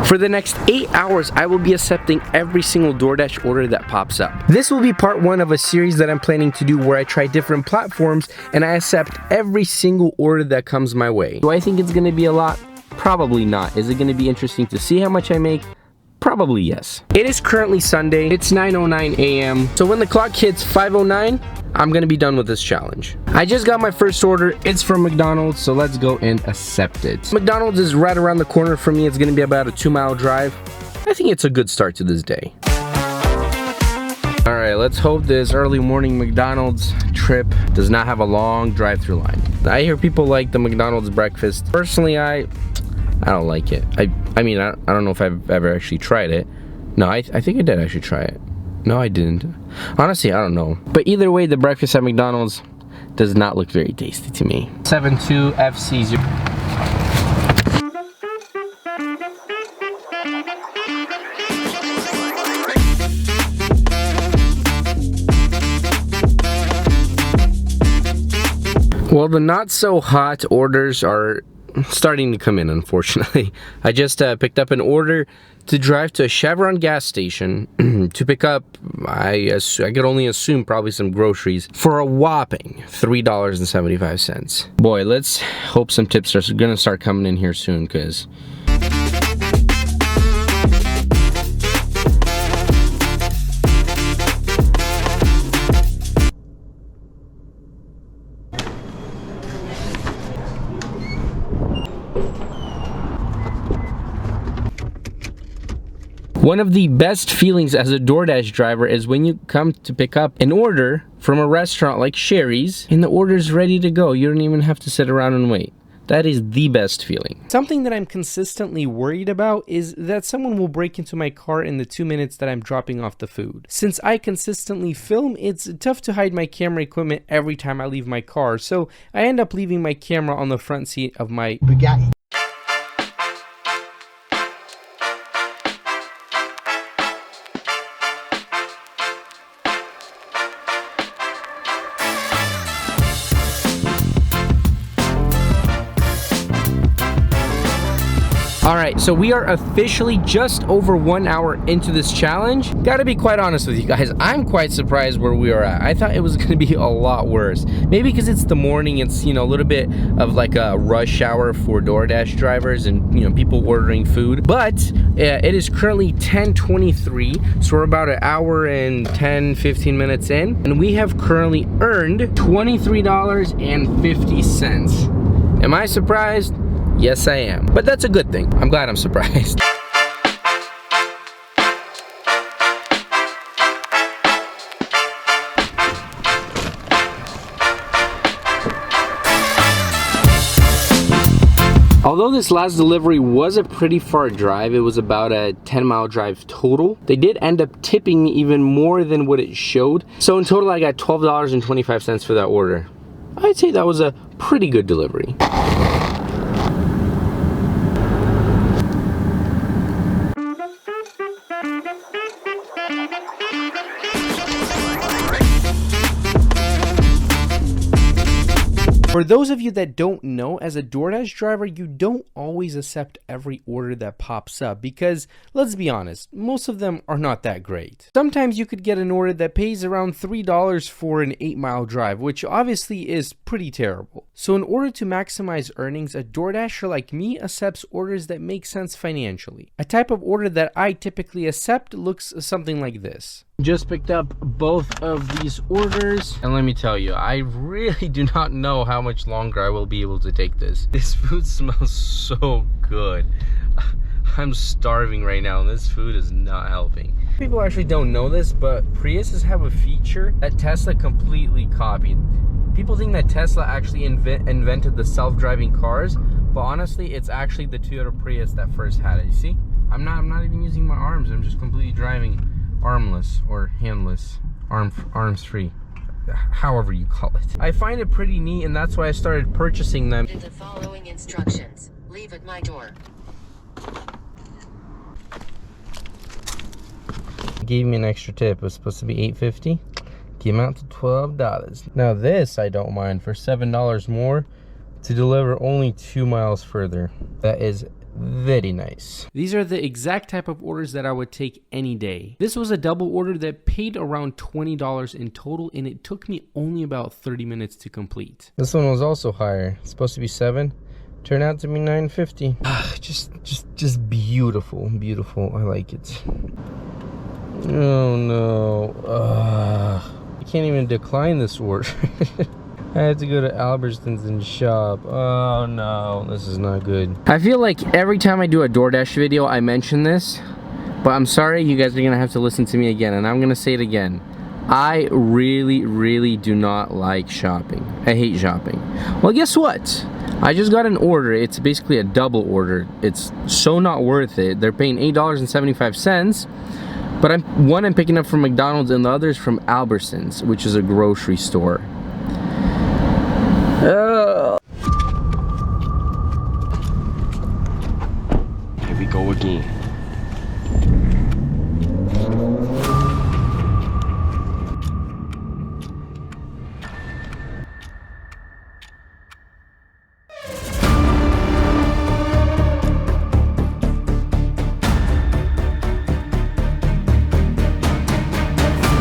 For the next 8 hours, I will be accepting every single DoorDash order that pops up. This will be part 1 of a series that I'm planning to do where I try different platforms and I accept every single order that comes my way. Do I think it's gonna be a lot? Probably not. Is it gonna be interesting to see how much I make? Probably yes. It is currently Sunday. It's 9:09 a.m. So when the clock hits 5:09, I'm gonna be done with this challenge. I just got my first order. It's from McDonald's, so let's go and accept it. McDonald's is right around the corner from me. It's gonna be about a 2-mile drive. I think it's a good start to this day. All right, let's hope this early morning McDonald's trip does not have a long drive-through line. I hear people like the McDonald's breakfast. Personally, I don't like it. I mean, I don't know if I've ever actually tried it. No, I think I did actually try it. No, I didn't. Honestly, I don't know. But either way, the breakfast at McDonald's does not look very tasty to me. 72FC0. Well, the not so hot orders are starting to come in, unfortunately. I just picked up an order to drive to a Chevron gas station to pick up, I could only assume, probably some groceries for a whopping $3.75. Boy, let's hope some tips are gonna start coming in here soon, because one of the best feelings as a DoorDash driver is when you come to pick up an order from a restaurant like Sherry's and the order's ready to go. You don't even have to sit around and wait. That is the best feeling. Something that I'm consistently worried about is that someone will break into my car in the 2 minutes that I'm dropping off the food. Since I consistently film, it's tough to hide my camera equipment every time I leave my car, so I end up leaving my camera on the front seat of my Bugatti. Alright, so we are officially just over 1 hour into this challenge. Gotta be quite honest with you guys, I'm quite surprised where we are at. I thought it was gonna be a lot worse. Maybe because it's the morning, it's, you know, a little bit of like a rush hour for DoorDash drivers and, you know, people ordering food. But it is currently 10:23, so we're about an hour and 10-15 minutes in, and we have currently earned $23.50. Am I surprised? Yes, I am. But that's a good thing. I'm glad I'm surprised. Although this last delivery was a pretty far drive, it was about a 10-mile drive total, they did end up tipping me even more than what it showed. So in total, I got $12.25 for that order. I'd say that was a pretty good delivery. For those of you that don't know, as a DoorDash driver, you don't always accept every order that pops up because, let's be honest, most of them are not that great. Sometimes you could get an order that pays around $3 for an 8-mile drive, which obviously is pretty terrible. So in order to maximize earnings, a DoorDasher like me accepts orders that make sense financially. A type of order that I typically accept looks something like this. Just picked up both of these orders, and let me tell you, I really do not know how much longer I will be able to take this. This food smells so good. I'm starving right now, and this food is not helping. People actually don't know this, but Priuses have a feature that Tesla completely copied. People think that Tesla actually invented the self-driving cars, but honestly, it's actually the Toyota Prius that first had it. You see? I'm not even using my arms. I'm just completely driving armless or handless, arms free, however you call it. I find it pretty neat, and that's why I started purchasing them. The following instructions. Leave at my door. Gave me an extra tip. It was supposed to be $8.50. Came out to $12. Now this I don't mind, for $7 more to deliver only 2 miles further. That is Very nice. These are the exact type of orders that I would take any day. This was a double order that paid around $20 in total, and it took me only about 30 minutes to complete. This one was also higher. It's supposed to be $7. Turned out to be $9.50. Just beautiful, beautiful. I like it. Oh no. I can't even decline this order. I had to go to Albertsons and shop. Oh no, this is not good. I feel like every time I do a DoorDash video, I mention this, but I'm sorry, you guys are gonna have to listen to me again, and I'm gonna say it again. I really do not like shopping. I hate shopping. Well, guess what? I just got an order. It's basically a double order. It's so not worth it. They're paying $8.75, but I'm picking up from McDonald's and the other is from Albertsons, which is a grocery store. Here we go again.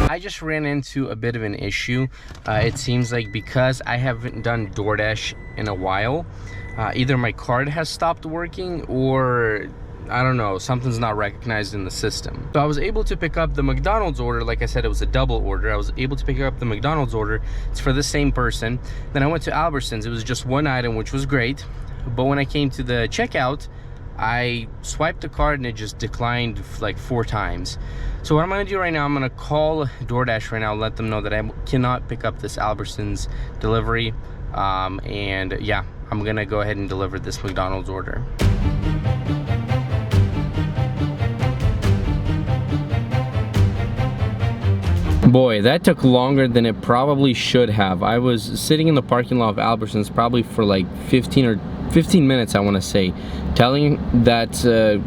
I just ran into a bit of an issue. It seems like because I haven't done DoorDash in a while, either my card has stopped working or I don't know, something's not recognized in the system. So I was able to pick up the McDonald's order. Like I said, it was a double order. I was able to pick up the McDonald's order. It's for the same person. Then I went to Albertsons. It was just one item, which was great. But when I came to the checkout, I swiped the card and it just declined like 4 times. So what I'm gonna do right now, I'm gonna call DoorDash right now, let them know that I cannot pick up this Albertsons delivery. And yeah, I'm gonna go ahead and deliver this McDonald's order. Boy, that took longer than it probably should have. I was sitting in the parking lot of Albertsons probably for like 15 minutes, I want to say, telling that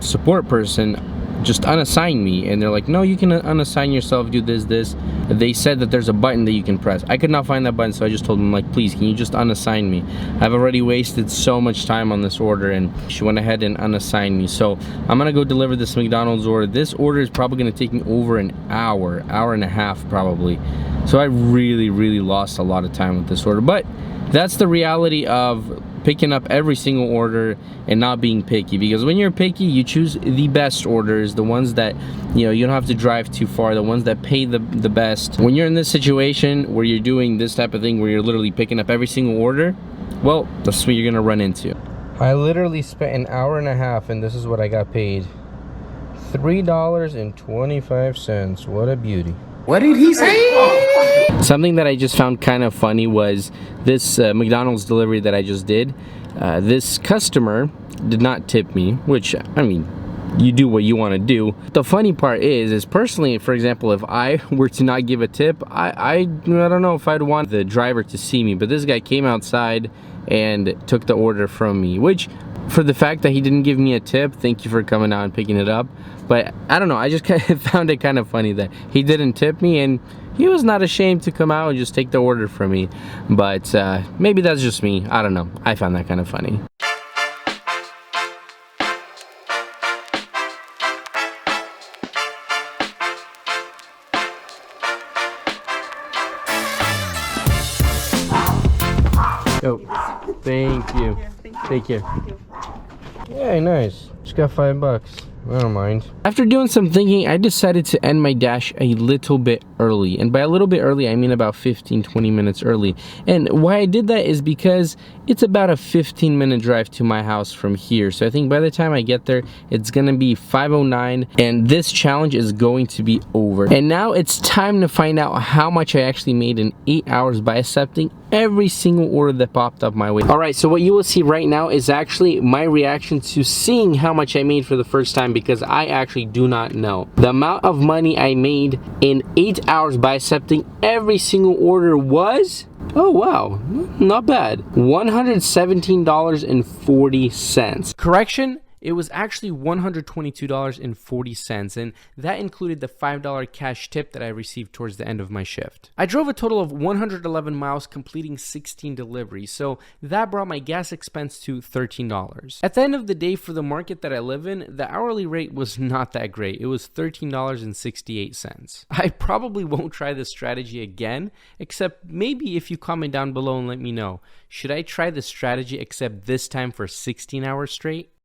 support person just unassign me, and they're like, no, you can unassign yourself, do this. They said that there's a button that you can press. I could not find that button, so I just told them, like, please, can you just unassign me? I've already wasted so much time on this order, and she went ahead and unassigned me. So I'm gonna go deliver this McDonald's order. This order is probably gonna take me over an hour and a half probably. So I really lost a lot of time with this order, but that's the reality of picking up every single order and not being picky, because when you're picky, you choose the best orders, the ones that, you know, you don't have to drive too far, the ones that pay the best. When you're in this situation where you're doing this type of thing, where you're literally picking up every single order, well, that's what you're gonna run into. I literally spent an hour and a half, and this is what I got paid. $3.25. What a beauty. What did he say? Something that I just found kind of funny was this McDonald's delivery that I just did. This customer did not tip me, which, I mean, you do what you want to do. The funny part is personally, for example, if I were to not give a tip, I don't know if I'd want the driver to see me, but this guy came outside and took the order from me, which, for the fact that he didn't give me a tip, thank you for coming out and picking it up. But I don't know, I just kind of found it kind of funny that he didn't tip me, and he was not ashamed to come out and just take the order from me. But maybe that's just me, I don't know. I found that kind of funny. Oh, thank you. Thank you. Yeah, nice. Just got $5. I don't mind. After doing some thinking, I decided to end my dash a little bit early. And by a little bit early, I mean about 15-20 minutes early. And why I did that is because it's about a 15-minute drive to my house from here. So I think by the time I get there, it's gonna be 5:09, and this challenge is going to be over. And now it's time to find out how much I actually made in 8 hours by accepting every single order that popped up my way. Alright, so what you will see right now is actually my reaction to seeing how much I made for the first time, because I actually do not know. The amount of money I made in 8 hours by accepting every single order was, oh wow, not bad, $117.40. Correction, it was actually $122.40, and that included the $5 cash tip that I received towards the end of my shift. I drove a total of 111 miles, completing 16 deliveries, so that brought my gas expense to $13. At the end of the day, for the market that I live in, the hourly rate was not that great. It was $13.68. I probably won't try this strategy again, except maybe if you comment down below and let me know, should I try this strategy except this time for 16 hours straight?